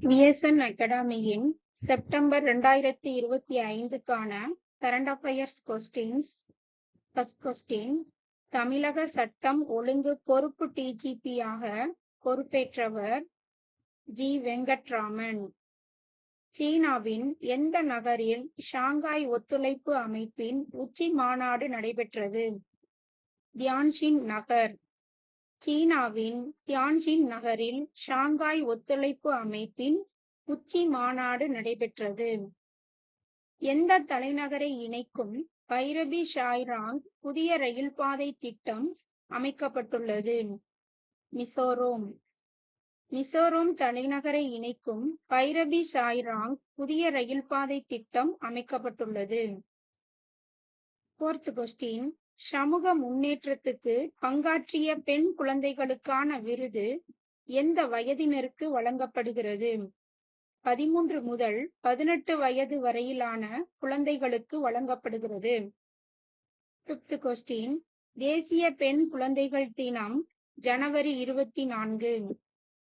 VSN அகாடமியின் September 2025க்கான current affairs questions. First question, தமிழக சட்டம் ஒழுங்கு பொறுப்பு டிஜிபியாக பொறுப்பேற்றவர் ஜி. வெங்கட்ராமன். சீனாவின் எந்த நகரில் ஷாங்காய் ஒத்துழைப்பு அமைப்பின் உச்சி மாநாடு நடைபெற்றது? தியான்ஜின் நகர். சீனாவின் தியான்ஜின் நகரில் ஷாங்காய் ஒத்துழைப்பு அமைப்பின் உச்சி மாநாடு நடைபெற்றது. எந்த தலைநகரை இணைக்கும் பைரபி ஷாய்ராங் புதிய ரயில் பாதை திட்டம் அமைக்கப்பட்டுள்ளது? மிசோரம். மிசோரம் தலைநகரை இணைக்கும் பைரபி ஷாய்ராங் புதிய ரயில் பாதை திட்டம் அமைக்கப்பட்டுள்ளது. ஃபோர்த் கொஸ்டின், சமூக முன்னேற்றத்துக்கு பங்காற்றிய பெண் குழந்தைகளுக்கான விருது எந்த வயதினருக்கு வழங்கப்படுகிறது? 13 முதல் 18 வயது வரையிலான குழந்தைகளுக்கு வழங்கப்படுகிறது. ஃபிஃப்த் கொஸ்டின், தேசிய பெண் குழந்தைகள் தினம் ஜனவரி 24.